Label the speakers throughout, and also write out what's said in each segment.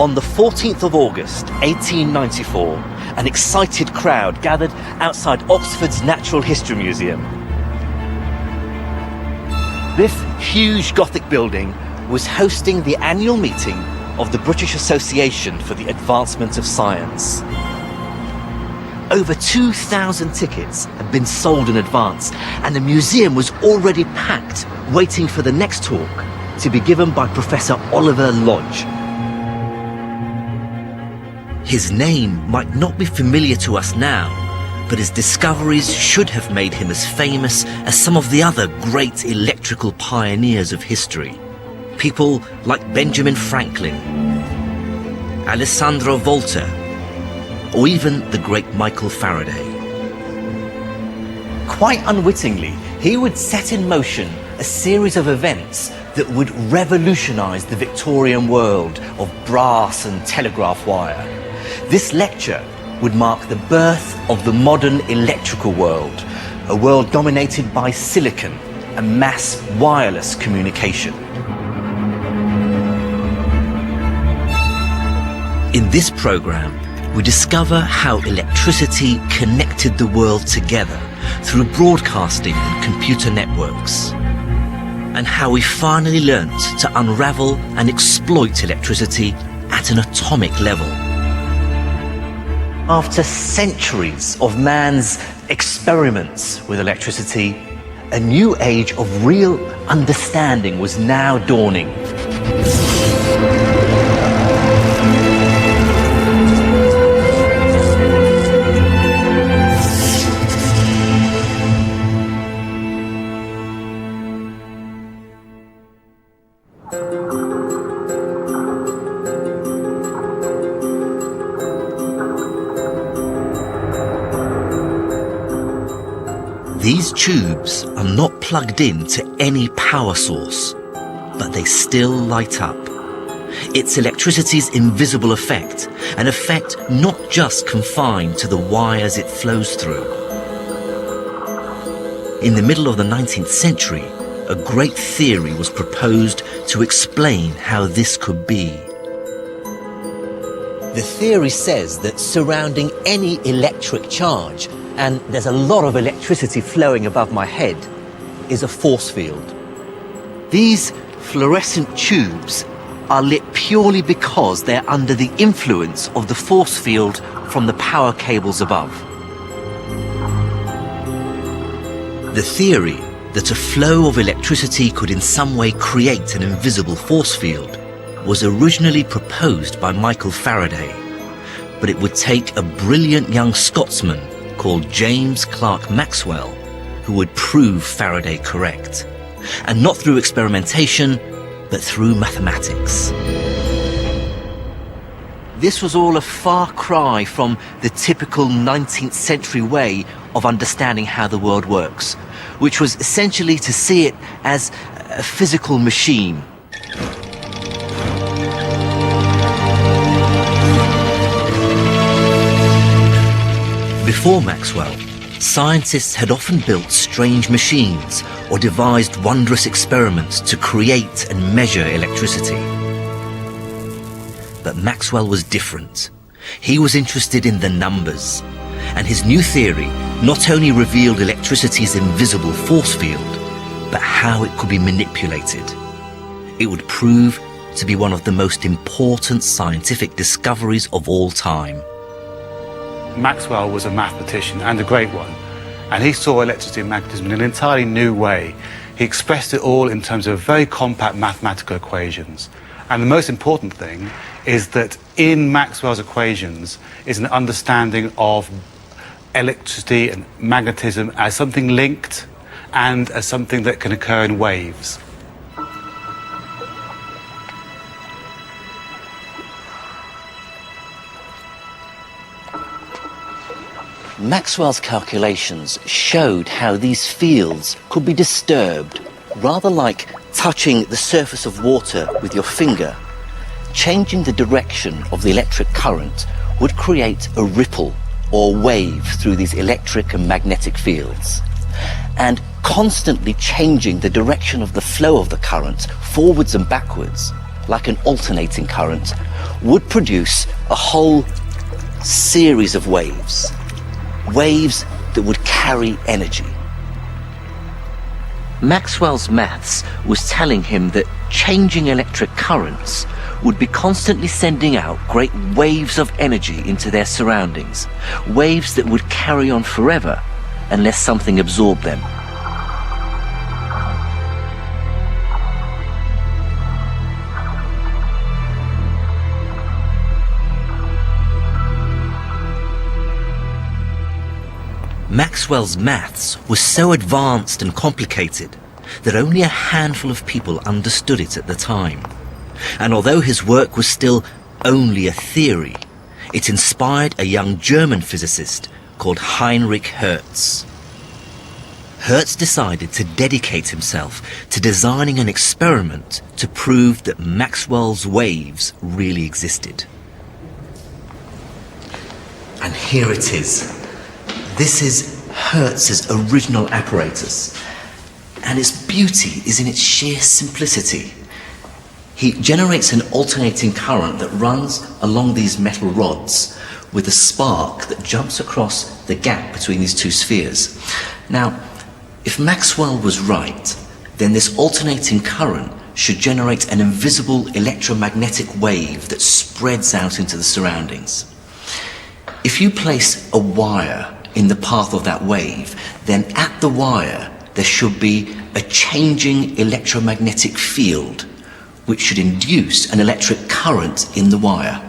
Speaker 1: On the 14th of August, 1894, an excited crowd gathered outside Oxford's Natural History Museum. This huge Gothic building was hosting the annual meeting of the British Association for the Advancement of Science. Over 2,000 tickets had been sold in advance, and the museum was already packed, waiting for the next talk to be given by Professor Oliver Lodge. His name might not be familiar to us now, but his discoveries should have made him as famous as some of the other great electrical pioneers of history. People like Benjamin Franklin, Alessandro Volta, or even the great Michael Faraday. Quite unwittingly, he would set in motion a series of events that would revolutionize the Victorian world of brass and telegraph wire. This lecture would mark the birth of the modern electrical world, a world dominated by silicon and mass wireless communication. In this program, we discover how electricity connected the world together through broadcasting and computer networks, and how we finally learnt to unravel and exploit electricity at an atomic level. After centuries of man's experiments with electricity, a new age of real understanding was now dawning. These tubes are not plugged in to any power source, but they still light up. It's electricity's invisible effect, an effect not just confined to the wires it flows through. In the middle of the 19th century, a great theory was proposed to explain how this could be. The theory says that surrounding any electric charge, and there's a lot of electricity flowing above my head, is a force field. These fluorescent tubes are lit purely because they're under the influence of the force field from the power cables above. The theory that a flow of electricity could in some way create an invisible force field was originally proposed by Michael Faraday, but it would take a brilliant young Scotsman called James Clerk Maxwell who would prove Faraday correct, and not through experimentation, but through mathematics. This was all a far cry from the typical 19th century way of understanding how the world works, which was essentially to see it as a physical machine. Before Maxwell, scientists had often built strange machines or devised wondrous experiments to create and measure electricity. But Maxwell was different. He was interested in the numbers, and his new theory not only revealed electricity's invisible force field, but how it could be manipulated. It would prove to be one of the most important scientific discoveries of all time.
Speaker 2: Maxwell was a mathematician, and a great one, and he saw electricity and magnetism in an entirely new way. He expressed it all in terms of very compact mathematical equations. And the most important thing is that in Maxwell's equations is an understanding of electricity and magnetism as something linked and as something that can occur in waves.
Speaker 1: Maxwell's calculations showed how these fields could be disturbed, rather like touching the surface of water with your finger. Changing the direction of the electric current would create a ripple or wave through these electric and magnetic fields. And constantly changing the direction of the flow of the current forwards and backwards, like an alternating current, would produce a whole series of waves. Waves that would carry energy. Maxwell's maths was telling him that changing electric currents would be constantly sending out great waves of energy into their surroundings, waves that would carry on forever unless something absorbed them. Maxwell's maths was so advanced and complicated that only a handful of people understood it at the time. And although his work was still only a theory, it inspired a young German physicist called Heinrich Hertz. Hertz decided to dedicate himself to designing an experiment to prove that Maxwell's waves really existed. And here it is. This is Hertz's original apparatus, and its beauty is in its sheer simplicity. He generates an alternating current that runs along these metal rods with a spark that jumps across the gap between these two spheres. Now, if Maxwell was right, then this alternating current should generate an invisible electromagnetic wave that spreads out into the surroundings. If you place a wire in the path of that wave, then at the wire there should be a changing electromagnetic field which should induce an electric current in the wire.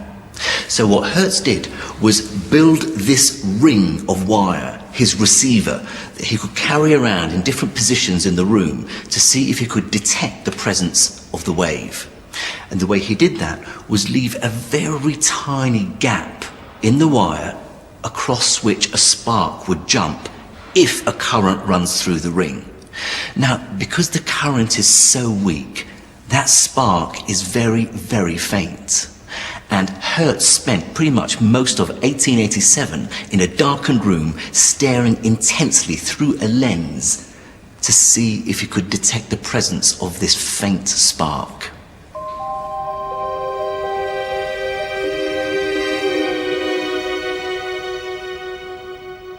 Speaker 1: So what Hertz did was build this ring of wire, his receiver, that he could carry around in different positions in the room to see if he could detect the presence of the wave. And the way he did that was leave a very tiny gap in the wire across which a spark would jump if a current runs through the ring. Now, because the current is so weak, that spark is very, very faint. And Hertz spent pretty much most of 1887 in a darkened room staring intensely through a lens to see if he could detect the presence of this faint spark.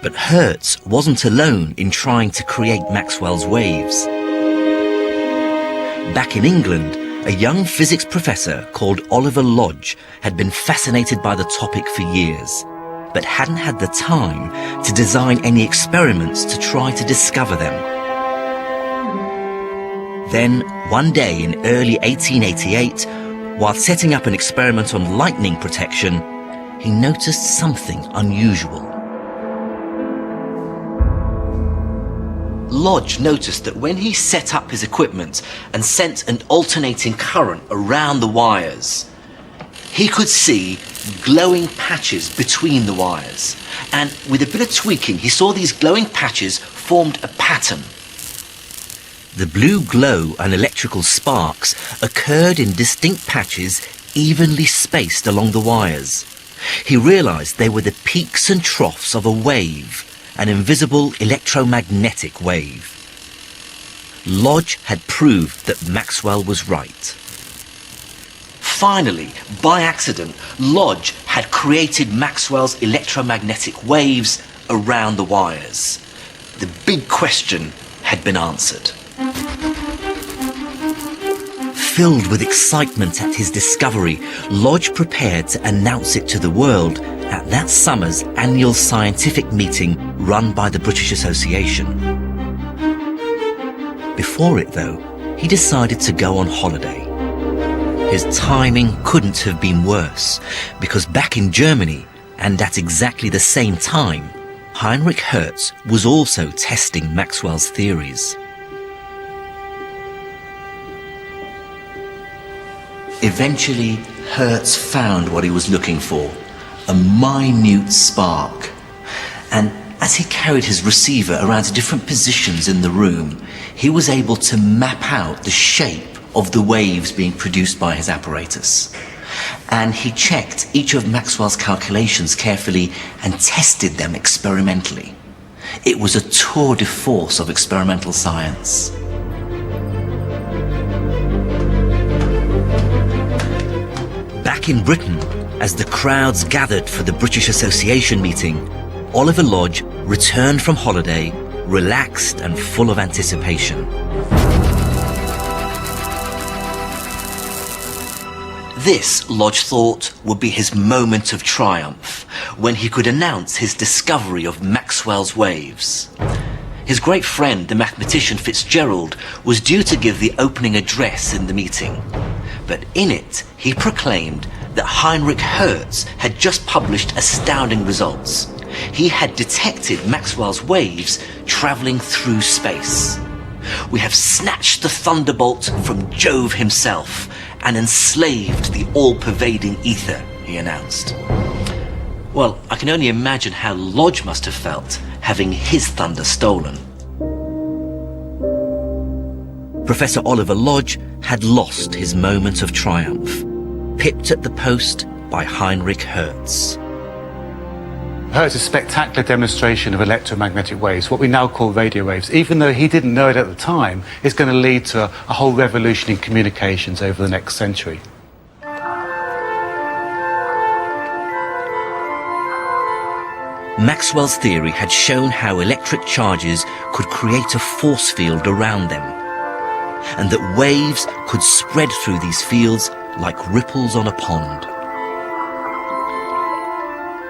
Speaker 1: But Hertz wasn't alone in trying to create Maxwell's waves. Back in England, a young physics professor called Oliver Lodge had been fascinated by the topic for years, but hadn't had the time to design any experiments to try to discover them. Then, one day in early 1888, while setting up an experiment on lightning protection, he noticed something unusual. Lodge noticed that when he set up his equipment and sent an alternating current around the wires, he could see glowing patches between the wires. And with a bit of tweaking, he saw these glowing patches formed a pattern. The blue glow and electrical sparks occurred in distinct patches evenly spaced along the wires. He realized they were the peaks and troughs of a wave, an invisible electromagnetic wave. Lodge had proved that Maxwell was right. Finally, by accident, Lodge had created Maxwell's electromagnetic waves around the wires. The big question had been answered. Filled with excitement at his discovery, Lodge prepared to announce it to the world at that summer's annual scientific meeting run by the British Association. Before it, though, he decided to go on holiday. His timing couldn't have been worse, because back in Germany, and at exactly the same time, Heinrich Hertz was also testing Maxwell's theories. Eventually, Hertz found what he was looking for, a minute spark. And as he carried his receiver around to different positions in the room, he was able to map out the shape of the waves being produced by his apparatus. And he checked each of Maxwell's calculations carefully and tested them experimentally. It was a tour de force of experimental science. Back in Britain, as the crowds gathered for the British Association meeting, Oliver Lodge returned from holiday, relaxed and full of anticipation. This, Lodge thought, would be his moment of triumph, when he could announce his discovery of Maxwell's waves. His great friend, the mathematician Fitzgerald, was due to give the opening address in the meeting. But in it, he proclaimed that Heinrich Hertz had just published astounding results. He had detected Maxwell's waves traveling through space. "We have snatched the thunderbolt from Jove himself and enslaved the all-pervading ether," he announced. Well, I can only imagine how Lodge must have felt having his thunder stolen. Professor Oliver Lodge had lost his moment of triumph, pipped at the post by Heinrich Hertz.
Speaker 2: Hertz's spectacular demonstration of electromagnetic waves, what we now call radio waves, even though he didn't know it at the time, is going to lead to a whole revolution in communications over the next century.
Speaker 1: Maxwell's theory had shown how electric charges could create a force field around them, and that waves could spread through these fields like ripples on a pond.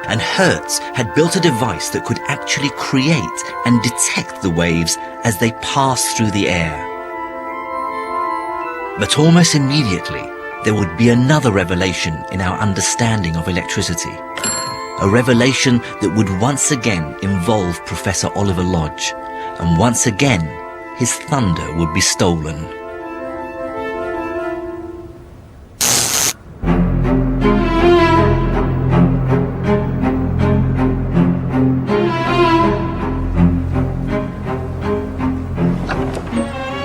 Speaker 1: And Hertz had built a device that could actually create and detect the waves as they passed through the air. But almost immediately, there would be another revelation in our understanding of electricity. A revelation that would once again involve Professor Oliver Lodge, and once again, his thunder would be stolen.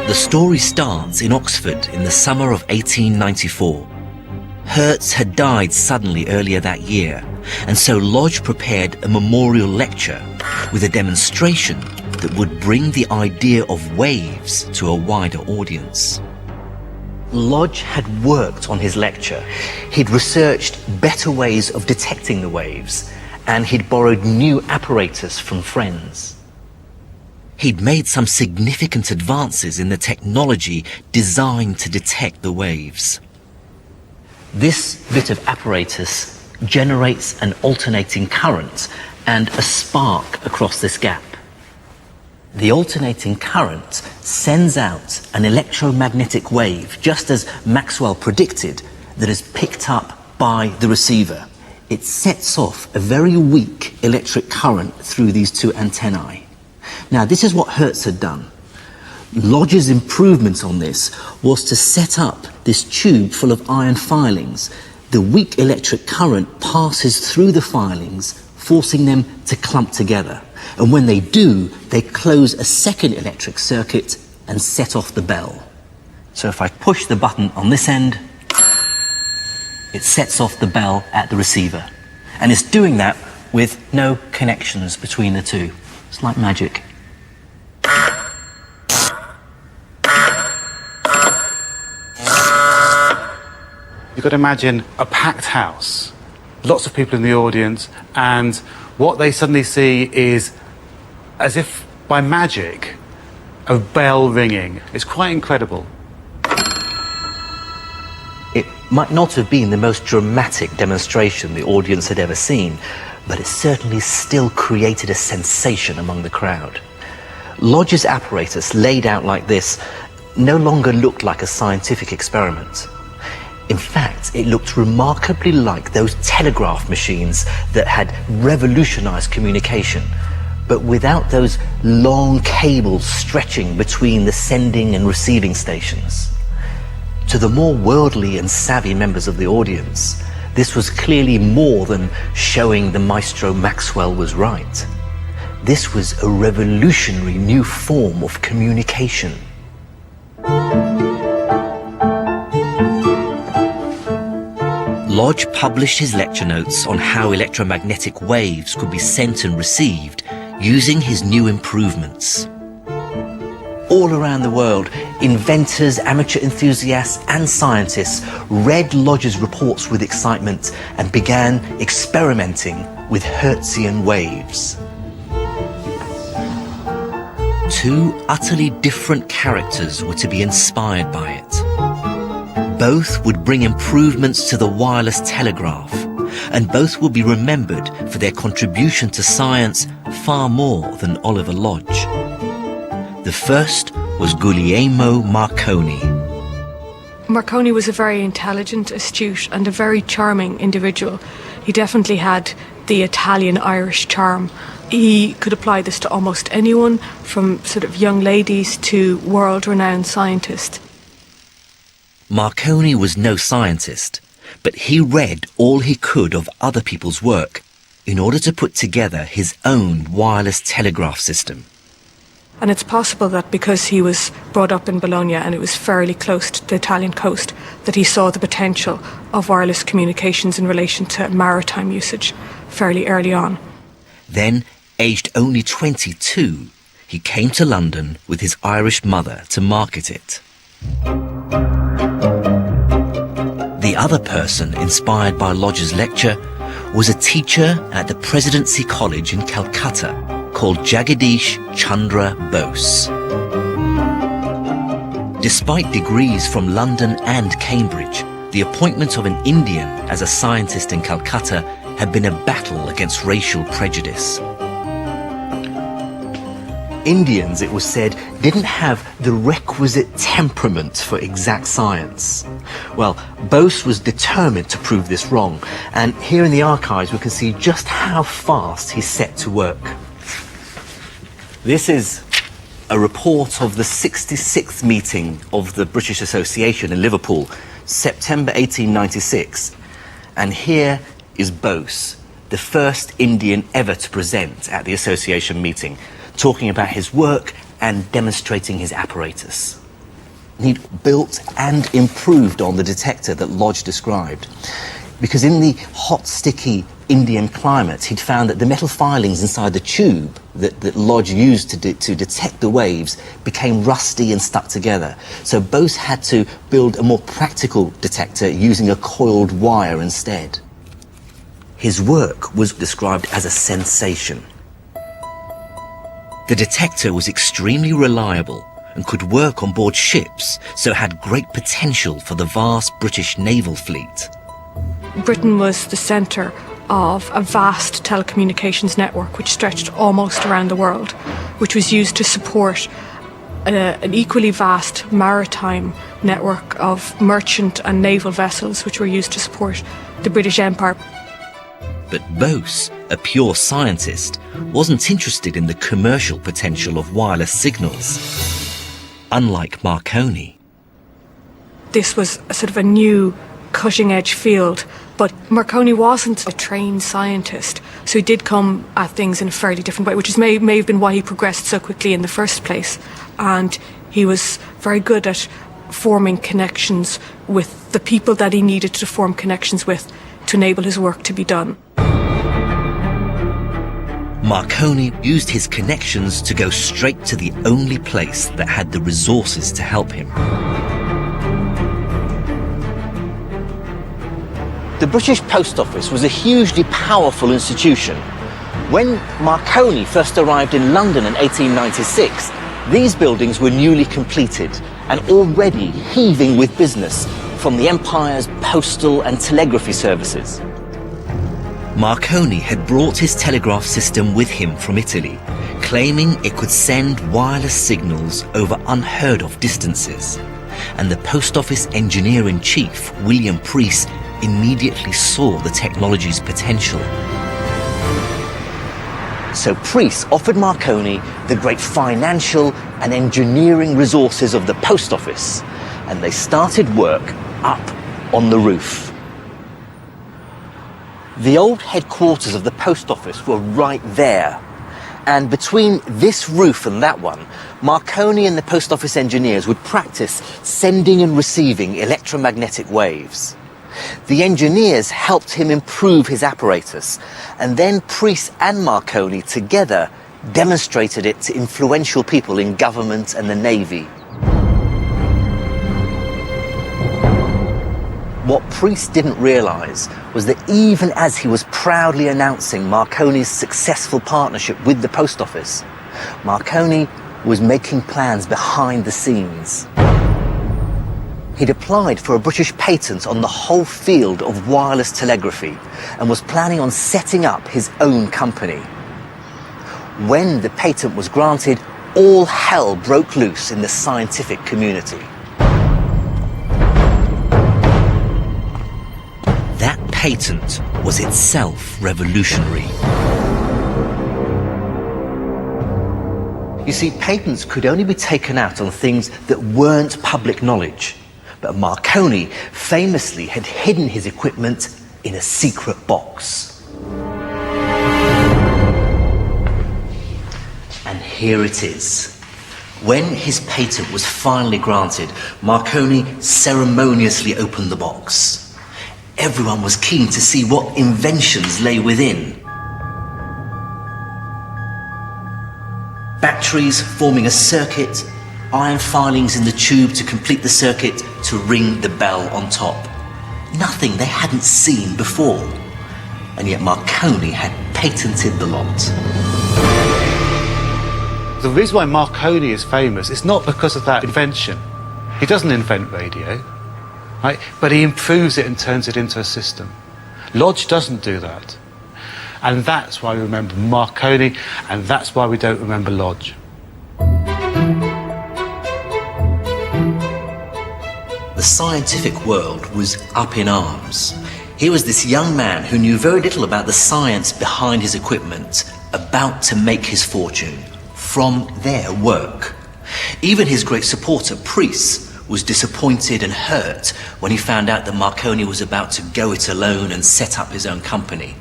Speaker 1: The story starts in Oxford in the summer of 1894. Hertz had died suddenly earlier that year, and so Lodge prepared a memorial lecture with a demonstration that would bring the idea of waves to a wider audience. Lodge had worked on his lecture. He'd researched better ways of detecting the waves, and he'd borrowed new apparatus from friends. He'd made some significant advances in the technology designed to detect the waves. This bit of apparatus generates an alternating current and a spark across this gap. The alternating current sends out an electromagnetic wave, just as Maxwell predicted, that is picked up by the receiver. It sets off a very weak electric current through these two antennae. Now, this is what Hertz had done. Lodge's improvement on this was to set up this tube full of iron filings. The weak electric current passes through the filings, forcing them to clump together. And when they do, they close a second electric circuit and set off the bell. So if I push the button on this end, it sets off the bell at the receiver. And it's doing that with no connections between the two. It's like magic.
Speaker 2: You've got to imagine a packed house, lots of people in the audience, and what they suddenly see is, as if by magic, a bell ringing. It's quite incredible.
Speaker 1: It might not have been the most dramatic demonstration the audience had ever seen, but it certainly still created a sensation among the crowd. Lodge's apparatus, laid out like this, no longer looked like a scientific experiment. In fact, it looked remarkably like those telegraph machines that had revolutionized communication, but without those long cables stretching between the sending and receiving stations. To the more worldly and savvy members of the audience, this was clearly more than showing the maestro Maxwell was right. This was a revolutionary new form of communication. Lodge published his lecture notes on how electromagnetic waves could be sent and received using his new improvements. all around the world, inventors, amateur enthusiasts and scientists read Lodge's reports with excitement and began experimenting with Hertzian waves. Two utterly different characters were to be inspired by it. Both would bring improvements to the wireless telegraph, and both will be remembered for their contribution to science far more than Oliver Lodge. The first was Guglielmo Marconi.
Speaker 3: Marconi was a very intelligent, astute and a very charming individual. He definitely had the Italian-Irish charm. He could apply this to almost anyone, from sort of young ladies to world-renowned scientists.
Speaker 1: Marconi was no scientist, but he read all he could of other people's work in order to put together his own wireless telegraph system.
Speaker 3: And it's possible that because he was brought up in Bologna and it was fairly close to the Italian coast, that he saw the potential of wireless communications in relation to maritime usage fairly early on.
Speaker 1: Then, aged only 22, he came to London with his Irish mother to market it. The other person inspired by Lodge's lecture was a teacher at the Presidency College in Calcutta called Jagadish Chandra Bose. Despite degrees from London and Cambridge, the appointment of an Indian as a scientist in Calcutta had been a battle against racial prejudice. Indians, it was said, didn't have the requisite temperament for exact science. Well, Bose was determined to prove this wrong, and here in the archives we can see just how fast he set to work. This is a report of the 66th meeting of the British Association in Liverpool, September 1896. And here is Bose, the first Indian ever to present at the association meeting, talking about his work and demonstrating his apparatus. He'd built and improved on the detector that Lodge described, because in the hot, sticky Indian climate, he'd found that the metal filings inside the tube that Lodge used to detect the waves became rusty and stuck together. So Bose had to build a more practical detector using a coiled wire instead. His work was described as a sensation. The detector was extremely reliable and could work on board ships, so had great potential for the vast British naval fleet.
Speaker 3: Britain was the centre of a vast telecommunications network which stretched almost around the world, which was used to support an equally vast maritime network of merchant and naval vessels which were used to support the British Empire.
Speaker 1: But Bose, a pure scientist, wasn't interested in the commercial potential of wireless signals, unlike Marconi.
Speaker 3: This was a sort of a new cutting-edge field, but Marconi wasn't a trained scientist, so he did come at things in a fairly different way, which may have been why he progressed so quickly in the first place. And he was very good at forming connections with the people that he needed to form connections with to enable his work to be done.
Speaker 1: Marconi used his connections to go straight to the only place that had the resources to help him. The British Post Office was a hugely powerful institution. When Marconi first arrived in London in 1896, these buildings were newly completed and already heaving with business from the Empire's postal and telegraphy services. Marconi had brought his telegraph system with him from Italy, claiming it could send wireless signals over unheard-of distances. And the Post Office engineer-in-chief, William Preece, immediately saw the technology's potential. So Preece offered Marconi the great financial and engineering resources of the Post Office, and they started work up on the roof. The old headquarters of the Post Office were right there, and between this roof and that one, Marconi and the Post Office engineers would practice sending and receiving electromagnetic waves. The engineers helped him improve his apparatus, and then Preece and Marconi together demonstrated it to influential people in government and the Navy. What Priest didn't realise was that even as he was proudly announcing Marconi's successful partnership with the Post Office, Marconi was making plans behind the scenes. He'd applied for a British patent on the whole field of wireless telegraphy and was planning on setting up his own company. When the patent was granted, all hell broke loose in the scientific community. That patent was itself revolutionary. You see, patents could only be taken out on things that weren't public knowledge. But Marconi famously had hidden his equipment in a secret box. And here it is. When his patent was finally granted, Marconi ceremoniously opened the box. Everyone was keen to see what inventions lay within. Batteries forming a circuit, iron filings in the tube to complete the circuit to ring the bell on top. Nothing they hadn't seen before. And yet Marconi had patented the lot.
Speaker 2: The reason why Marconi is famous is not because of that invention. He doesn't invent radio, right? But he improves it and turns it into a system. Lodge doesn't do that. And that's why we remember Marconi, and that's why we don't remember Lodge.
Speaker 1: The scientific world was up in arms. Here was this young man who knew very little about the science behind his equipment, about to make his fortune from their work. Even his great supporter, Priest, was disappointed and hurt when he found out that Marconi was about to go it alone and set up his own company.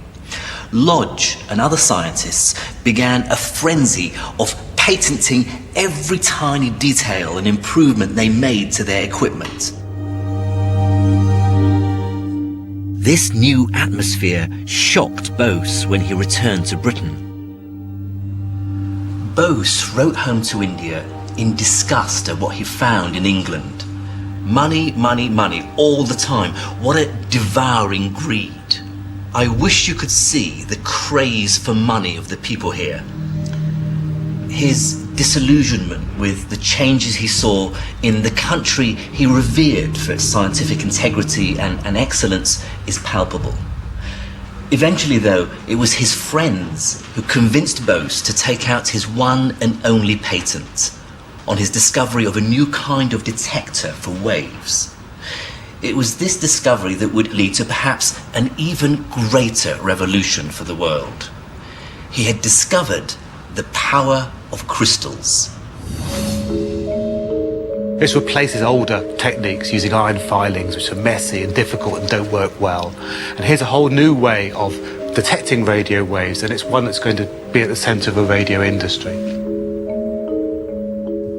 Speaker 1: Lodge and other scientists began a frenzy of patenting every tiny detail and improvement they made to their equipment. This new atmosphere shocked Bose when he returned to Britain. Bose wrote home to India in disgust at what he found in England. Money, money, money, all the time. What a devouring greed. I wish you could see the craze for money of the people here. His disillusionment with the changes he saw in the country he revered for its scientific integrity and excellence is palpable. Eventually, though, it was his friends who convinced Bose to take out his one and only patent on his discovery of a new kind of detector for waves. It was this discovery that would lead to perhaps an even greater revolution for the world. He had discovered the power of crystals.
Speaker 2: This replaces older techniques using iron filings, which are messy and difficult and don't work well. And here's a whole new way of detecting radio waves, and it's one that's going to be at the centre of a radio industry.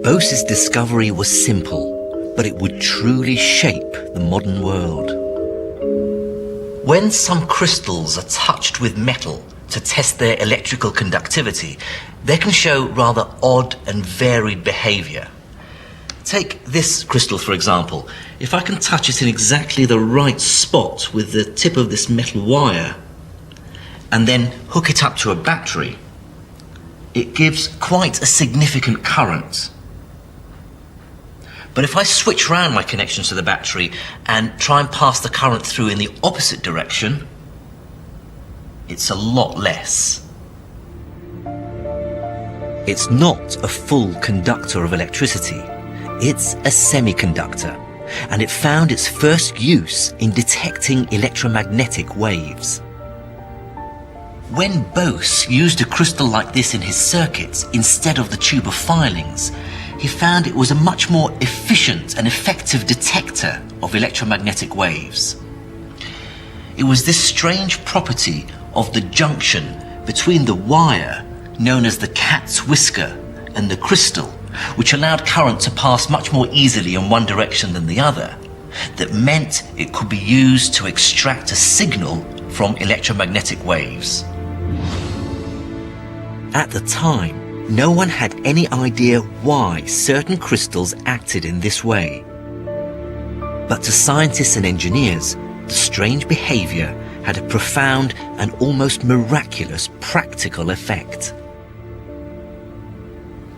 Speaker 1: Bose's discovery was simple, but it would truly shape the modern world. When some crystals are touched with metal to test their electrical conductivity, they can show rather odd and varied behaviour. Take this crystal, for example. If I can touch it in exactly the right spot with the tip of this metal wire and then hook it up to a battery, it gives quite a significant current. But if I switch around my connections to the battery and try and pass the current through in the opposite direction, it's a lot less. It's not a full conductor of electricity. It's a semiconductor, and it found its first use in detecting electromagnetic waves. When Bose used a crystal like this in his circuits instead of the tube of filings, he found it was a much more efficient and effective detector of electromagnetic waves. It was this strange property of the junction between the wire, known as the cat's whisker, and the crystal, which allowed current to pass much more easily in one direction than the other, that meant it could be used to extract a signal from electromagnetic waves. At the time, no one had any idea why certain crystals acted in this way. But to scientists and engineers, the strange behavior had a profound and almost miraculous practical effect.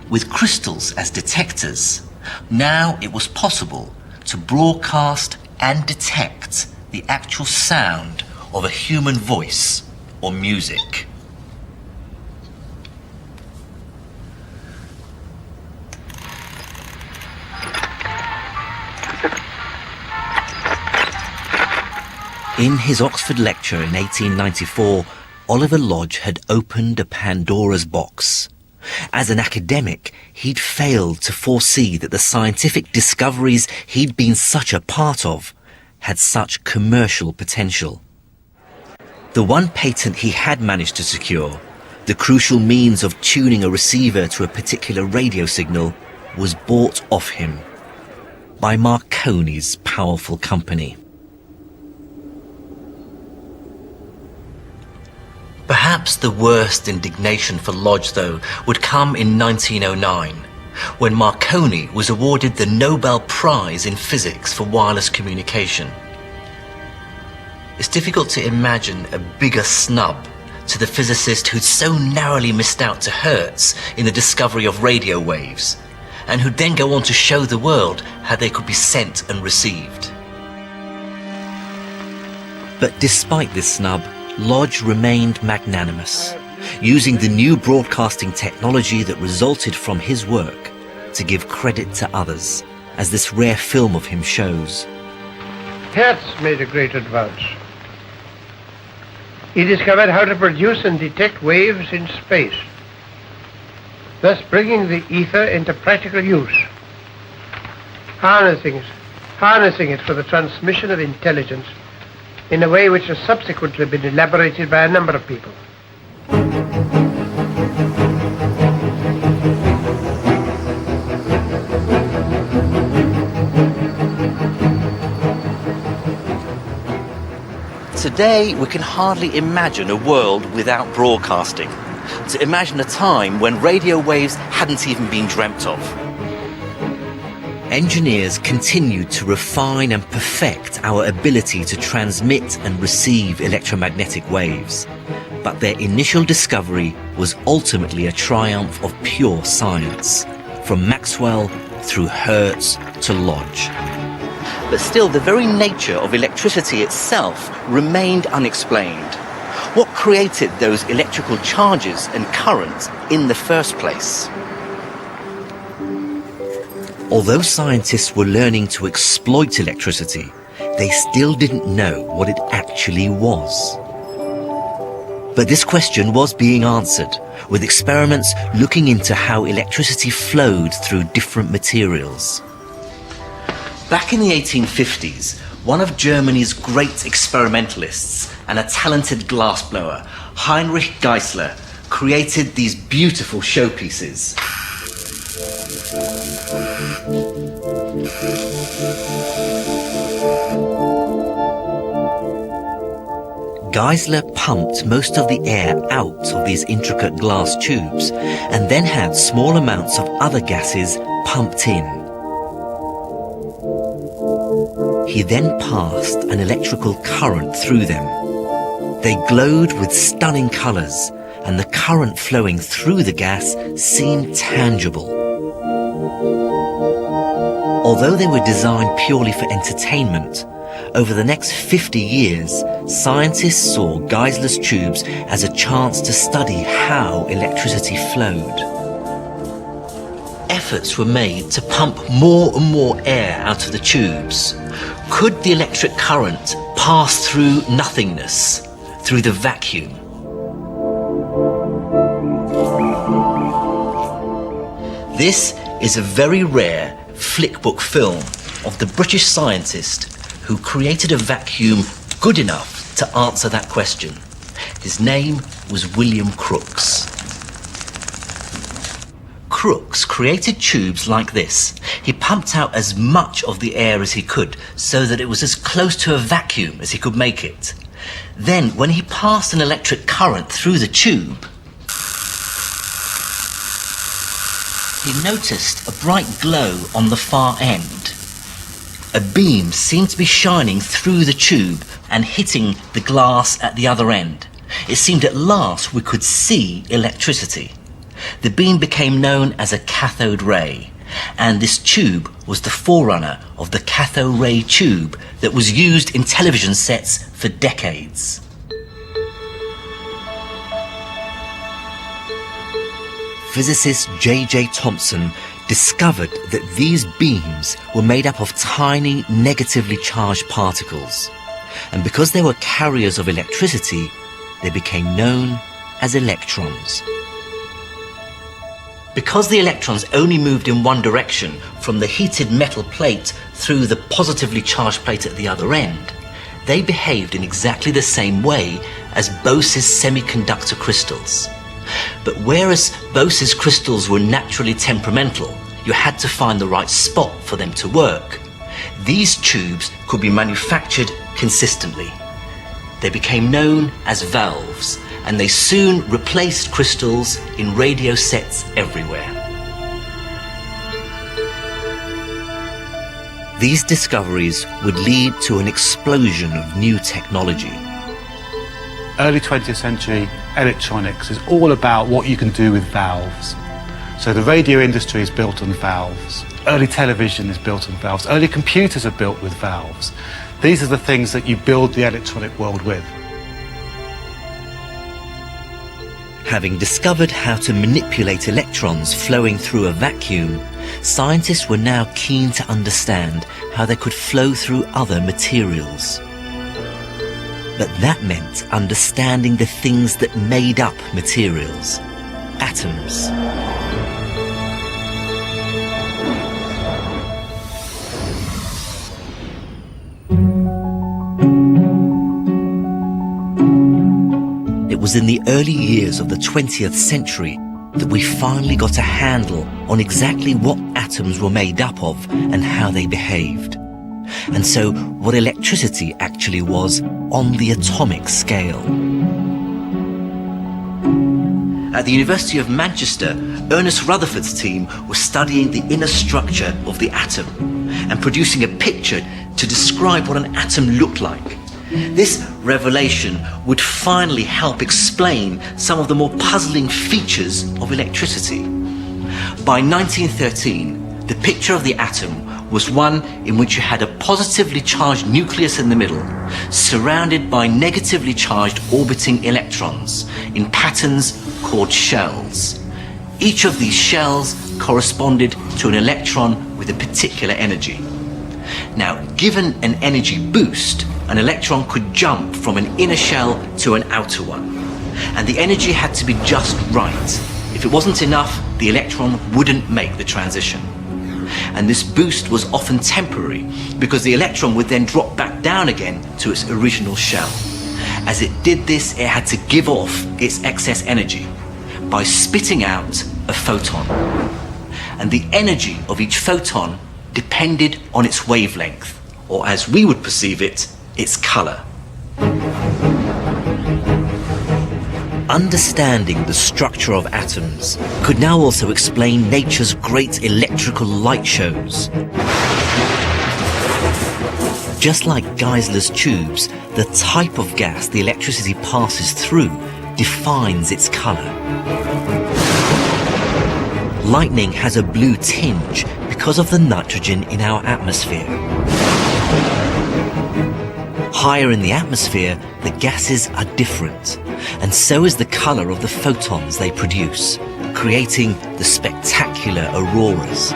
Speaker 1: With crystals as detectors, now it was possible to broadcast and detect the actual sound of a human voice or music. In his Oxford lecture in 1894, Oliver Lodge had opened a Pandora's box. As an academic, he'd failed to foresee that the scientific discoveries he'd been such a part of had such commercial potential. The one patent he had managed to secure, the crucial means of tuning a receiver to a particular radio signal, was bought off him by Marconi's powerful company. Perhaps the worst indignation for Lodge, though, would come in 1909, when Marconi was awarded the Nobel Prize in Physics for wireless communication. It's difficult to imagine a bigger snub to the physicist who'd so narrowly missed out to Hertz in the discovery of radio waves, and who'd then go on to show the world how they could be sent and received. But despite this snub, Lodge remained magnanimous, using the new broadcasting technology that resulted from his work to give credit to others, as this rare film of him shows.
Speaker 4: Hertz made a great advance. He discovered how to produce and detect waves in space, thus bringing the ether into practical use, harnessing it for the transmission of intelligence in a way which has subsequently been elaborated by a number of people.
Speaker 1: Today, we can hardly imagine a world without broadcasting. To imagine a time when radio waves hadn't even been dreamt of. Engineers continued to refine and perfect our ability to transmit and receive electromagnetic waves. But their initial discovery was ultimately a triumph of pure science, from Maxwell through Hertz to Lodge. But still, the very nature of electricity itself remained unexplained. What created those electrical charges and currents in the first place? Although scientists were learning to exploit electricity, they still didn't know what it actually was. But this question was being answered, with experiments looking into how electricity flowed through different materials. Back in the 1850s, one of Germany's great experimentalists and a talented glassblower, Heinrich Geissler, created these beautiful showpieces. Geissler pumped most of the air out of these intricate glass tubes and then had small amounts of other gases pumped in. He then passed an electrical current through them. They glowed with stunning colours, and the current flowing through the gas seemed tangible. Although they were designed purely for entertainment, over the next 50 years, scientists saw Geissler's tubes as a chance to study how electricity flowed. Efforts were made to pump more and more air out of the tubes. Could the electric current pass through nothingness, through the vacuum? This is a very rare flickbook film of the British scientist who created a vacuum good enough to answer that question. His name was William Crookes. Crookes created tubes like this. He pumped out as much of the air as he could so that it was as close to a vacuum as he could make it. Then, when he passed an electric current through the tube, He noticed a bright glow on the far end. A beam seemed to be shining through the tube and hitting the glass at the other end. It seemed at last we could see electricity. The beam became known as a cathode ray, and this tube was the forerunner of the cathode ray tube that was used in television sets for decades. Physicist J.J. Thomson discovered that these beams were made up of tiny negatively charged particles, and because they were carriers of electricity, they became known as electrons. Because the electrons only moved in one direction from the heated metal plate through the positively charged plate at the other end, they behaved in exactly the same way as Bose's semiconductor crystals. But whereas Bose's crystals were naturally temperamental, you had to find the right spot for them to work, these tubes could be manufactured consistently. They became known as valves, and they soon replaced crystals in radio sets everywhere. These discoveries would lead to an explosion of new technology.
Speaker 2: Early 20th century electronics is all about what you can do with valves. So the radio industry is built on valves. Early television is built on valves. Early computers are built with valves. These are the things that you build the electronic world with.
Speaker 1: Having discovered how to manipulate electrons flowing through a vacuum, scientists were now keen to understand how they could flow through other materials. But that meant understanding the things that made up materials, atoms. It was in the early years of the 20th century that we finally got a handle on exactly what atoms were made up of and how they behaved. And so what electricity actually was on the atomic scale. At the University of Manchester, Ernest Rutherford's team was studying the inner structure of the atom and producing a picture to describe what an atom looked like. This revelation would finally help explain some of the more puzzling features of electricity. By 1913, the picture of the atom was one in which you had a positively charged nucleus in the middle, surrounded by negatively charged orbiting electrons in patterns called shells. Each of these shells corresponded to an electron with a particular energy. Now, given an energy boost, an electron could jump from an inner shell to an outer one, and the energy had to be just right. If it wasn't enough, the electron wouldn't make the transition. And this boost was often temporary, because the electron would then drop back down again to its original shell. As it did this, it had to give off its excess energy by spitting out a photon. And the energy of each photon depended on its wavelength, or as we would perceive it, its color. Understanding the structure of atoms could now also explain nature's great electrical light shows. Just like Geisler's tubes, the type of gas the electricity passes through defines its color. Lightning has a blue tinge because of the nitrogen in our atmosphere. Higher in the atmosphere, the gases are different, and so is the color of the photons they produce, creating the spectacular auroras.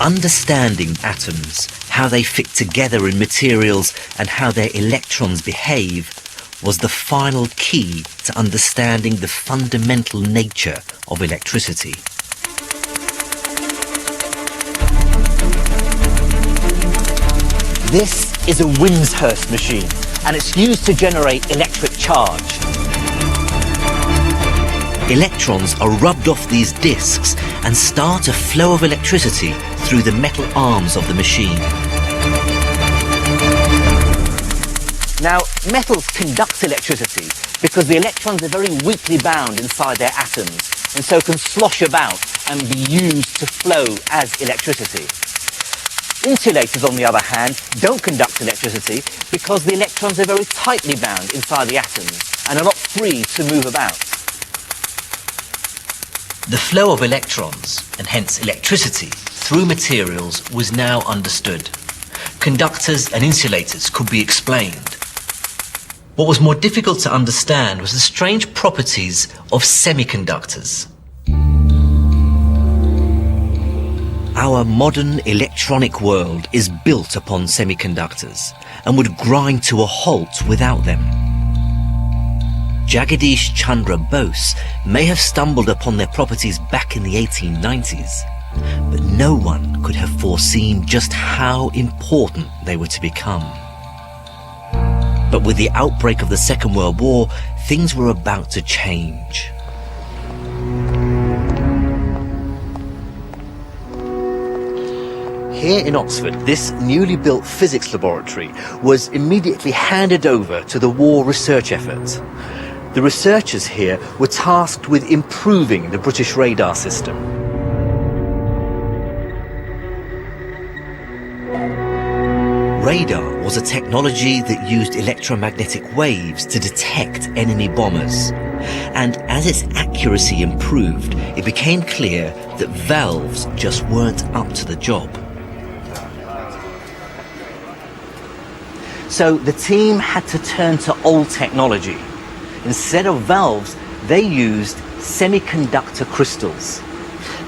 Speaker 1: Understanding atoms, how they fit together in materials, and how their electrons behave was the final key to understanding the fundamental nature of electricity. This is a Wimshurst machine, and it's used to generate electric charge. Electrons are rubbed off these discs and start a flow of electricity through the metal arms of the machine. Now, metals conduct electricity because the electrons are very weakly bound inside their atoms and so can slosh about and be used to flow as electricity. Insulators, on the other hand, don't conduct electricity because the electrons are very tightly bound inside the atoms and are not free to move about. The flow of electrons, and hence electricity, through materials was now understood. Conductors and insulators could be explained. What was more difficult to understand was the strange properties of semiconductors. Our modern electronic world is built upon semiconductors and would grind to a halt without them. Jagadish Chandra Bose may have stumbled upon their properties back in the 1890s, but no one could have foreseen just how important they were to become. But with the outbreak of the Second World War, things were about to change. Here in Oxford, this newly built physics laboratory was immediately handed over to the war research effort. The researchers here were tasked with improving the British radar system. Radar was a technology that used electromagnetic waves to detect enemy bombers. And as its accuracy improved, it became clear that valves just weren't up to the job. So the team had to turn to old technology. Instead of valves, they used semiconductor crystals.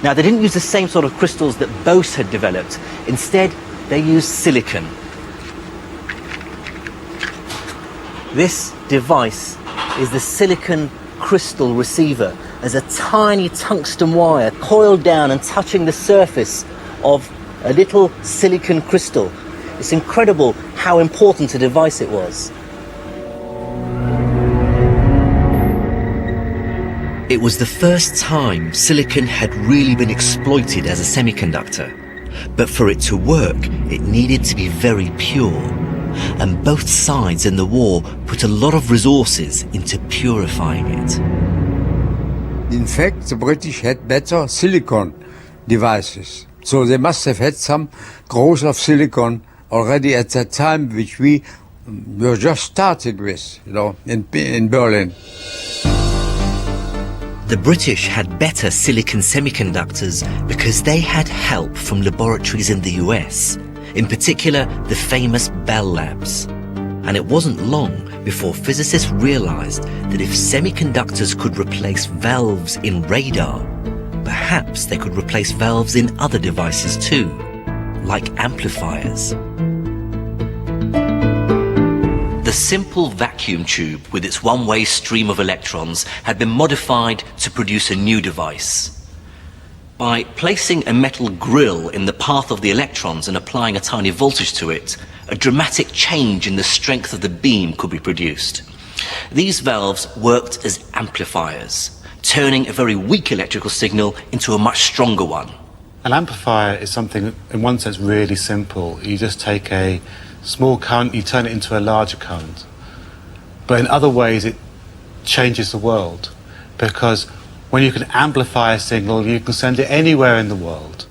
Speaker 1: Now, they didn't use the same sort of crystals that Bose had developed. Instead, they used silicon. This device is the silicon crystal receiver, as a tiny tungsten wire coiled down and touching the surface of a little silicon crystal. It's incredible how important a device it was. It was the first time silicon had really been exploited as a semiconductor. But for it to work, it needed to be very pure. And both sides in the war put a lot of resources into purifying it.
Speaker 5: In fact, the British had better silicon devices. So they must have had some growth of silicon already at that time, which we were just started with, in Berlin.
Speaker 1: The British had better silicon semiconductors because they had help from laboratories in the US, in particular the famous Bell Labs. And it wasn't long before physicists realized that if semiconductors could replace valves in radar, perhaps they could replace valves in other devices too, like amplifiers. The simple vacuum tube with its one-way stream of electrons had been modified to produce a new device. By placing a metal grill in the path of the electrons and applying a tiny voltage to it, a dramatic change in the strength of the beam could be produced. These valves worked as amplifiers, turning a very weak electrical signal into a much stronger one.
Speaker 2: An amplifier is something, in one sense, really simple. You just take a small current, you turn it into a larger current. But in other ways, it changes the world, because when you can amplify a signal, you can send it anywhere in the world.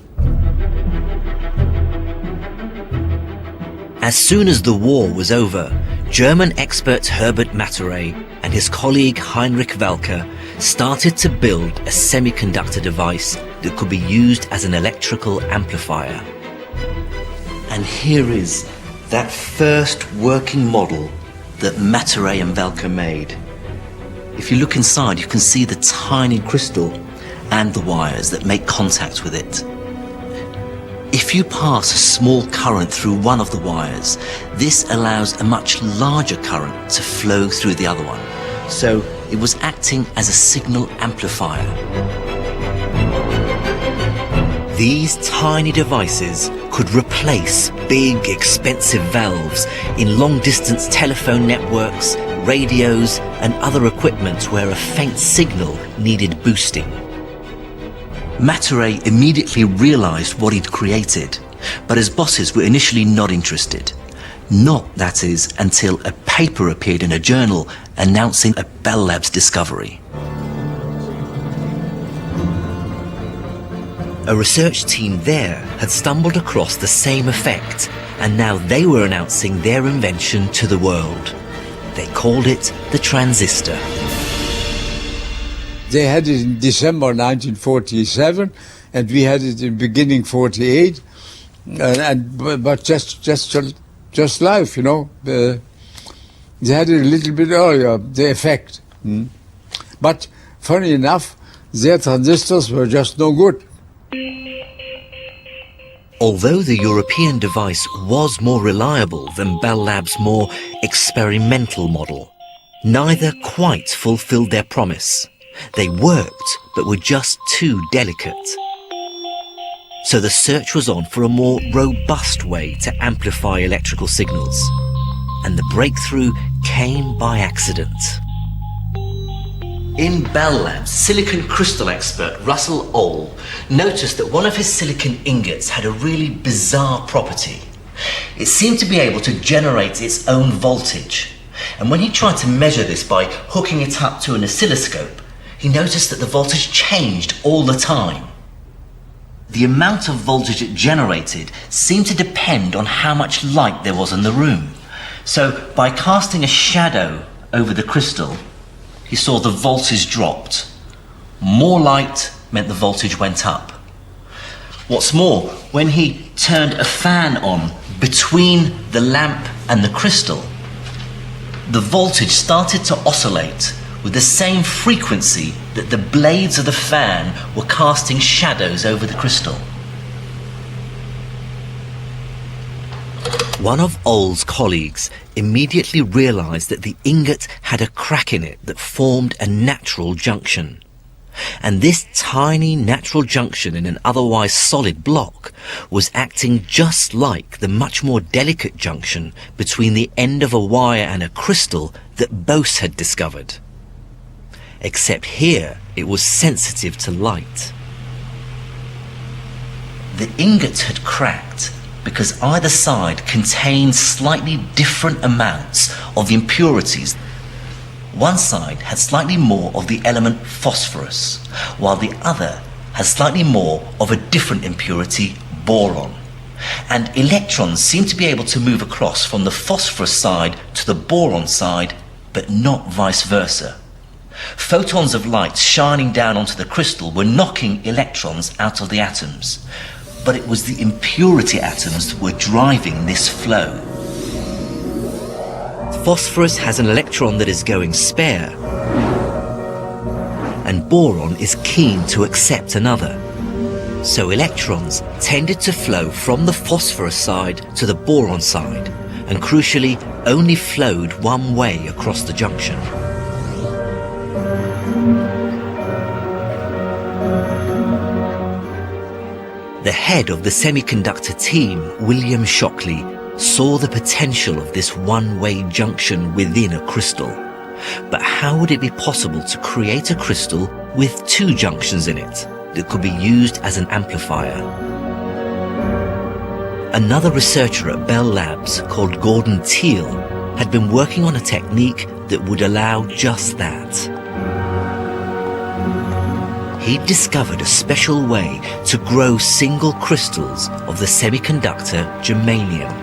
Speaker 1: As soon as the war was over, German expert Herbert Maturay and his colleague Heinrich Welcker started to build a semiconductor device that could be used as an electrical amplifier. And here is that first working model that Maturay and Welcker made. If you look inside, you can see the tiny crystal and the wires that make contact with it. If you pass a small current through one of the wires, this allows a much larger current to flow through the other one. So it was acting as a signal amplifier. These tiny devices could replace big, expensive valves in long-distance telephone networks, radios, and other equipment where a faint signal needed boosting. Maturay immediately realized what he'd created, but his bosses were initially not interested. Not, that is, until a paper appeared in a journal announcing a Bell Labs discovery. A research team there had stumbled across the same effect, and now they were announcing their invention to the world. They called it the transistor.
Speaker 5: They had it in December 1947, and we had it in beginning 48, but just life, you know. They had it a little bit earlier, the effect. But funny enough, their transistors were just no good.
Speaker 1: Although the European device was more reliable than Bell Labs' more experimental model, neither quite fulfilled their promise. They worked, but were just too delicate. So the search was on for a more robust way to amplify electrical signals. And the breakthrough came by accident. In Bell Labs, silicon crystal expert Russell Ohl noticed that one of his silicon ingots had a really bizarre property. It seemed to be able to generate its own voltage. And when he tried to measure this by hooking it up to an oscilloscope, he noticed that the voltage changed all the time. The amount of voltage it generated seemed to depend on how much light there was in the room. So by casting a shadow over the crystal, he saw the voltage dropped. More light meant the voltage went up. What's more, when he turned a fan on between the lamp and the crystal, the voltage started to oscillate with the same frequency that the blades of the fan were casting shadows over the crystal. One of Ohl's colleagues immediately realized that the ingot had a crack in it that formed a natural junction. And this tiny natural junction in an otherwise solid block was acting just like the much more delicate junction between the end of a wire and a crystal that Bose had discovered. Except here it was sensitive to light. The ingot had cracked because either side contained slightly different amounts of impurities. One side had slightly more of the element phosphorus, while the other had slightly more of a different impurity, boron. And electrons seemed to be able to move across from the phosphorus side to the boron side, but not vice versa. Photons of light shining down onto the crystal were knocking electrons out of the atoms, but it was the impurity atoms that were driving this flow. Phosphorus has an electron that is going spare, and boron is keen to accept another. So electrons tended to flow from the phosphorus side to the boron side, and crucially only flowed one way across the junction. The head of the semiconductor team, William Shockley, saw the potential of this one-way junction within a crystal. But how would it be possible to create a crystal with two junctions in it that could be used as an amplifier? Another researcher at Bell Labs, called Gordon Teal, had been working on a technique that would allow just that. He'd discovered a special way to grow single crystals of the semiconductor germanium.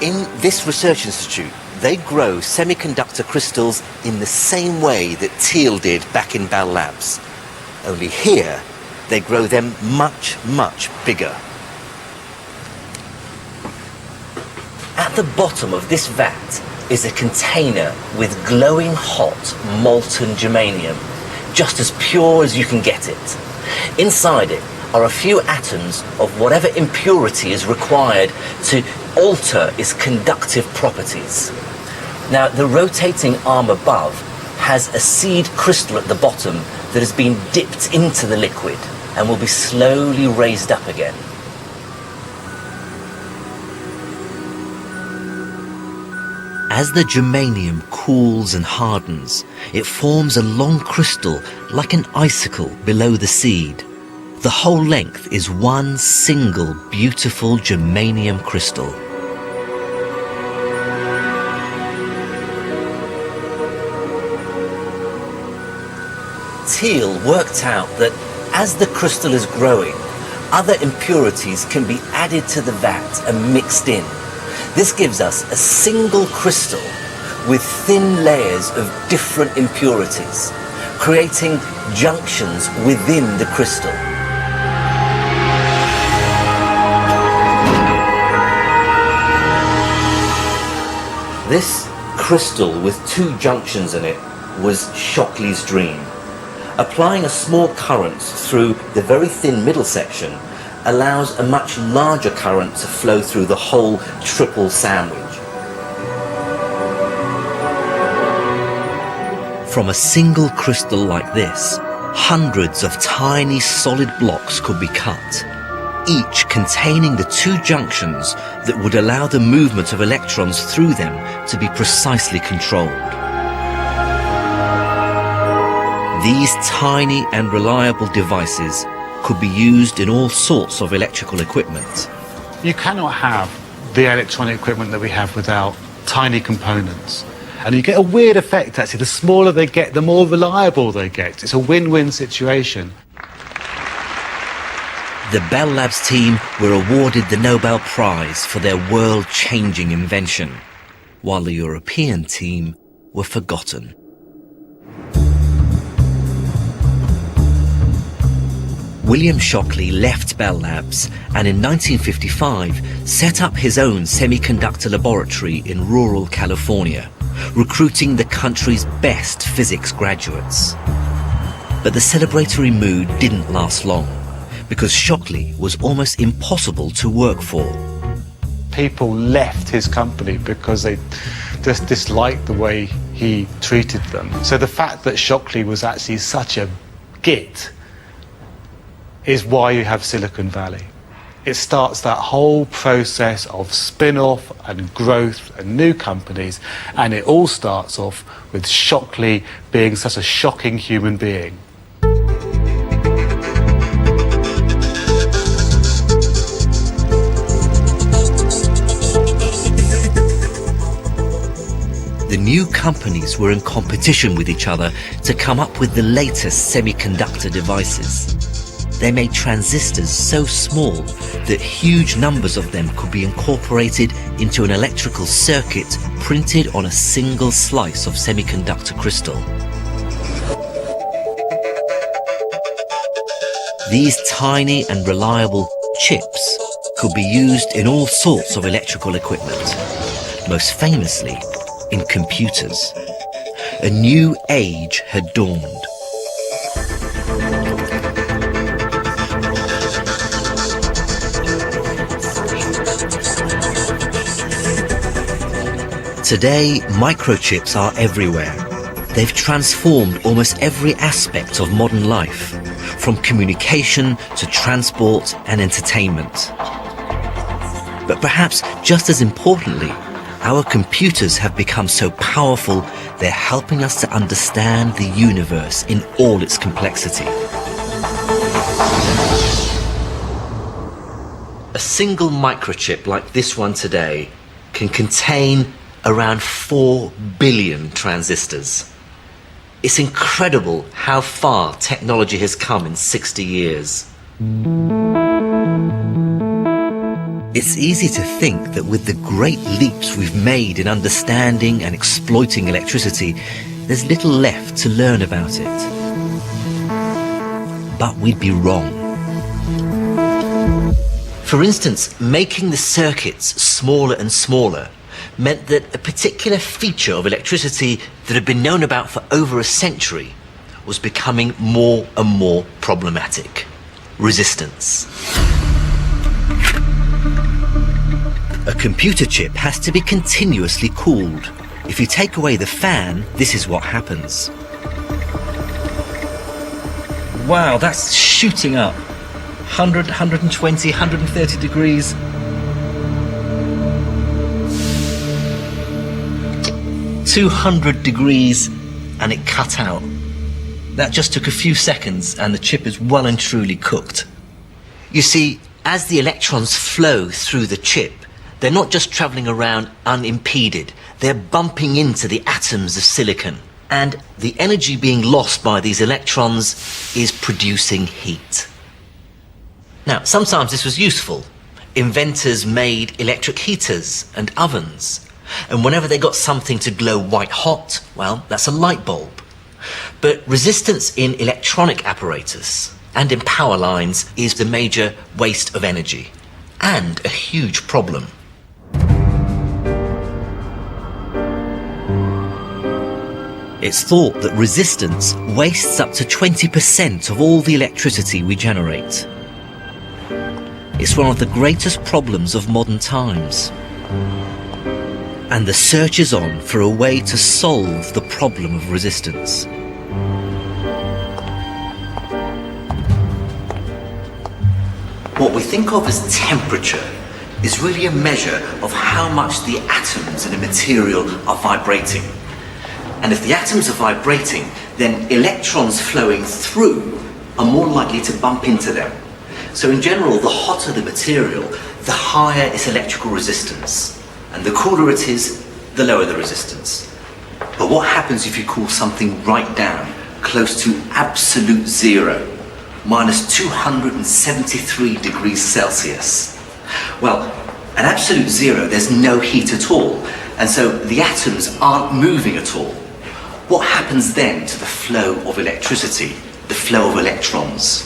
Speaker 1: In this research institute, they grow semiconductor crystals in the same way that Teal did back in Bell Labs. Only here, they grow them much, much bigger. At the bottom of this vat is a container with glowing hot molten germanium, just as pure as you can get it. Inside it are a few atoms of whatever impurity is required to alter its conductive properties. Now, the rotating arm above has a seed crystal at the bottom that has been dipped into the liquid and will be slowly raised up again. As the germanium cools and hardens, it forms a long crystal like an icicle below the seed. The whole length is one single beautiful germanium crystal. Thiel worked out that as the crystal is growing, other impurities can be added to the vat and mixed in. This gives us a single crystal with thin layers of different impurities, creating junctions within the crystal. This crystal with two junctions in it was Shockley's dream. Applying a small current through the very thin middle section allows a much larger current to flow through the whole triple sandwich. From a single crystal like this, hundreds of tiny solid blocks could be cut, each containing the two junctions that would allow the movement of electrons through them to be precisely controlled. These tiny and reliable devices could be used in all sorts of electrical equipment.
Speaker 2: You cannot have the electronic equipment that we have without tiny components. And you get a weird effect, actually. The smaller they get, the more reliable they get. It's a win-win situation.
Speaker 1: The Bell Labs team were awarded the Nobel Prize for their world-changing invention, while the European team were forgotten. William Shockley left Bell Labs and in 1955 set up his own semiconductor laboratory in rural California, recruiting the country's best physics graduates. But the celebratory mood didn't last long, because Shockley was almost impossible to work for.
Speaker 2: People left his company because they just disliked the way he treated them. So the fact that Shockley was actually such a git is why you have Silicon Valley. It starts that whole process of spin-off and growth and new companies, and it all starts off with Shockley being such a shocking human being.
Speaker 1: The new companies were in competition with each other to come up with the latest semiconductor devices. They made transistors so small that huge numbers of them could be incorporated into an electrical circuit printed on a single slice of semiconductor crystal. These tiny and reliable chips could be used in all sorts of electrical equipment, most famously in computers. A new age had dawned. Today, microchips are everywhere. They've transformed almost every aspect of modern life, from communication to transport and entertainment. But perhaps just as importantly, our computers have become so powerful, they're helping us to understand the universe in all its complexity. A single microchip like this one today can contain around 4 billion transistors. It's incredible how far technology has come in 60 years. It's easy to think that with the great leaps we've made in understanding and exploiting electricity, there's little left to learn about it. But we'd be wrong. For instance, making the circuits smaller and smaller meant that a particular feature of electricity that had been known about for over a century was becoming more and more problematic: resistance. A computer chip has to be continuously cooled. If you take away the fan, this is what happens. Wow, that's shooting up. 100, 120, 130 degrees. 200 degrees, and it cut out. That just took a few seconds and the chip is well and truly cooked. You see, as the electrons flow through the chip, they're not just travelling around unimpeded, they're bumping into the atoms of silicon. And the energy being lost by these electrons is producing heat. Now, sometimes this was useful. Inventors made electric heaters and ovens. And whenever they got something to glow white hot, well, that's a light bulb. But resistance in electronic apparatus and in power lines is the major waste of energy and a huge problem. It's thought that resistance wastes up to 20% of all the electricity we generate. It's one of the greatest problems of modern times. And the search is on for a way to solve the problem of resistance. What we think of as temperature is really a measure of how much the atoms in a material are vibrating. And if the atoms are vibrating, then electrons flowing through are more likely to bump into them. So in general, the hotter the material, the higher its electrical resistance. And the cooler it is, the lower the resistance. But what happens if you cool something right down, close to absolute zero, minus 273 degrees Celsius? Well, at absolute zero, there's no heat at all. And so the atoms aren't moving at all. What happens then to the flow of electricity, the flow of electrons?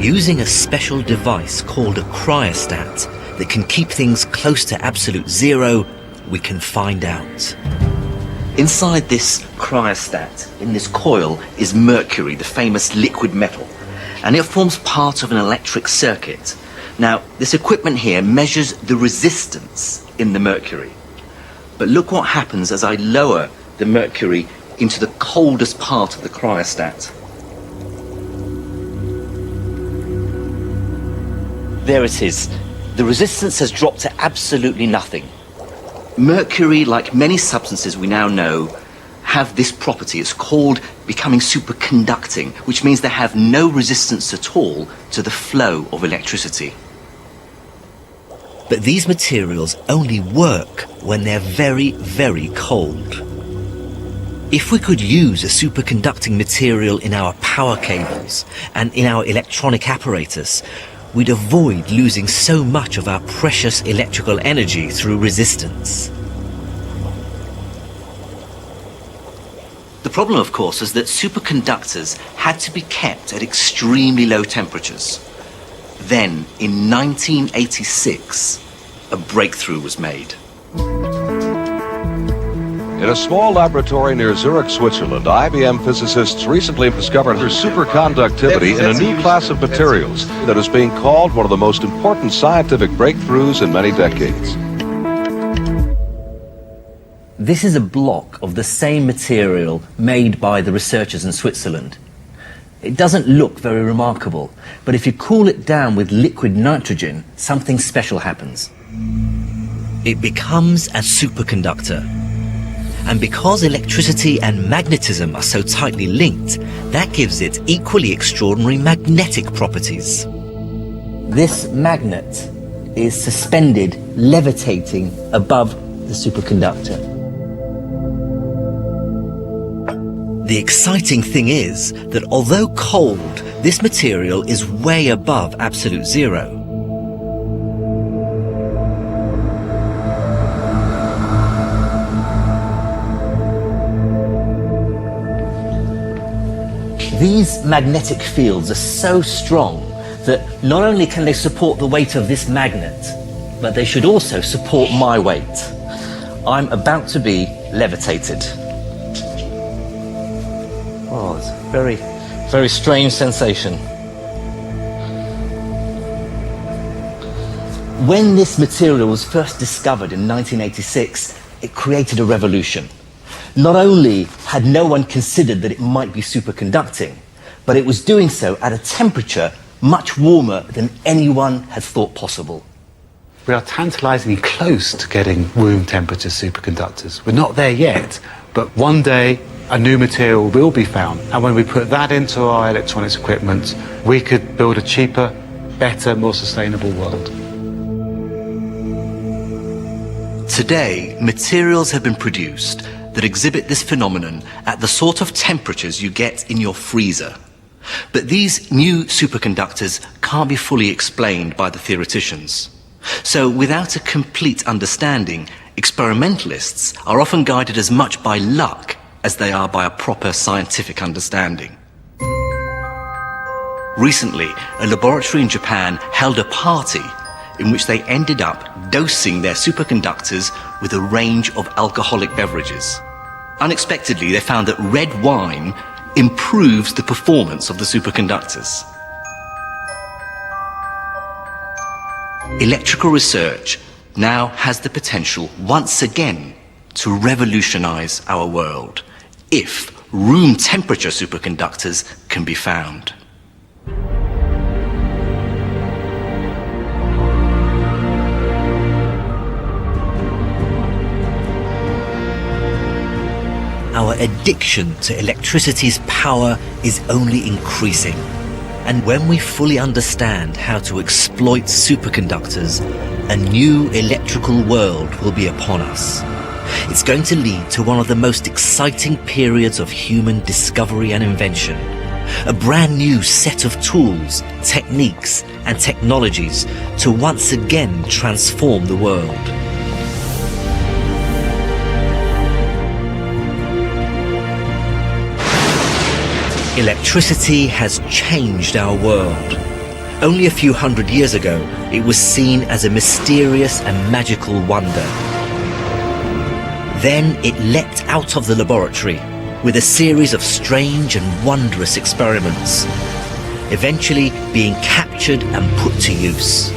Speaker 1: Using a special device called a cryostat that can keep things close to absolute zero, we can find out. Inside this cryostat, in this coil, is mercury, the famous liquid metal, and it forms part of an electric circuit. Now, this equipment here measures the resistance in the mercury. But look what happens as I lower the mercury into the coldest part of the cryostat. There it is. The resistance has dropped to absolutely nothing. Mercury, like many substances we now know, have this property. It's called becoming superconducting, which means they have no resistance at all to the flow of electricity. But these materials only work when they're very, very cold. If we could use a superconducting material in our power cables and in our electronic apparatus, we'd avoid losing so much of our precious electrical energy through resistance. The problem, of course, is that superconductors had to be kept at extremely low temperatures. Then, in 1986, a breakthrough was made.
Speaker 6: In a small laboratory near Zurich, Switzerland, IBM physicists recently discovered superconductivity in a new class of materials that is being called one of the most important scientific breakthroughs in many decades.
Speaker 1: This is a block of the same material made by the researchers in Switzerland. It doesn't look very remarkable, but if you cool it down with liquid nitrogen, something special happens. It becomes a superconductor. And because electricity and magnetism are so tightly linked, that gives it equally extraordinary magnetic properties. This magnet is suspended, levitating above the superconductor. The exciting thing is that although cold, this material is way above absolute zero. These magnetic fields are so strong that not only can they support the weight of this magnet, but they should also support my weight. I'm about to be levitated. Oh, it's a very, very strange sensation. When this material was first discovered in 1986, it created a revolution. Not only had no one considered that it might be superconducting, but it was doing so at a temperature much warmer than anyone had thought possible.
Speaker 2: We are tantalizingly close to getting room temperature superconductors. We're not there yet, but one day a new material will be found. And when we put that into our electronics equipment, we could build a cheaper, better, more sustainable world.
Speaker 1: Today, materials have been produced that exhibit this phenomenon at the sort of temperatures you get in your freezer. But these new superconductors can't be fully explained by the theoreticians. So without a complete understanding, experimentalists are often guided as much by luck as they are by a proper scientific understanding. Recently, a laboratory in Japan held a party in which they ended up dosing their superconductors with a range of alcoholic beverages. Unexpectedly, they found that red wine improves the performance of the superconductors. Electrical research now has the potential once again to revolutionize our world if room temperature superconductors can be found. Our addiction to electricity's power is only increasing. And when we fully understand how to exploit superconductors, a new electrical world will be upon us. It's going to lead to one of the most exciting periods of human discovery and invention. A brand new set of tools, techniques, and technologies to once again transform the world. Electricity has changed our world. Only a few hundred years ago, it was seen as a mysterious and magical wonder. Then it leapt out of the laboratory with a series of strange and wondrous experiments, eventually being captured and put to use.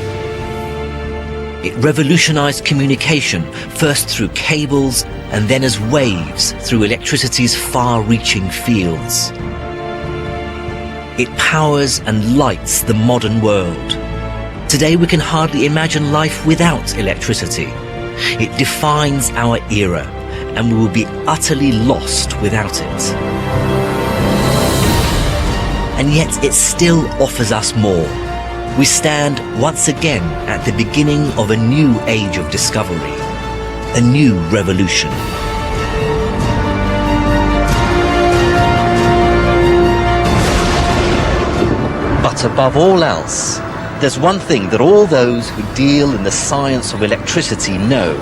Speaker 1: It revolutionized communication, first through cables and then as waves through electricity's far-reaching fields. It powers and lights the modern world. Today we can hardly imagine life without electricity. It defines our era, and we will be utterly lost without it. And yet it still offers us more. We stand once again at the beginning of a new age of discovery, a new revolution. But above all else, there's one thing that all those who deal in the science of electricity know.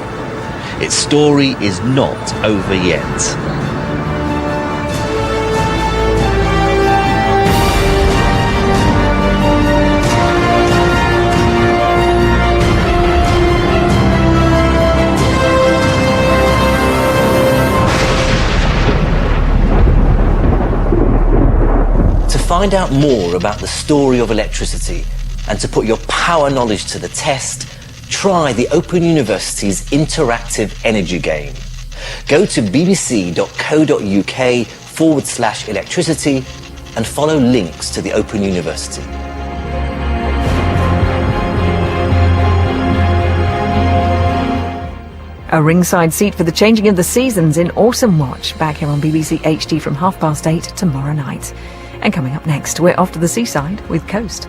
Speaker 1: Its story is not over yet. To find out more about the story of electricity and to put your power knowledge to the test, try the Open University's interactive energy game. Go to bbc.co.uk/electricity and follow links to the Open University.
Speaker 7: A ringside seat for the changing of the seasons in Autumn Watch, back here on BBC HD from 8:30 tomorrow night. And coming up next, we're off to the seaside with Coast.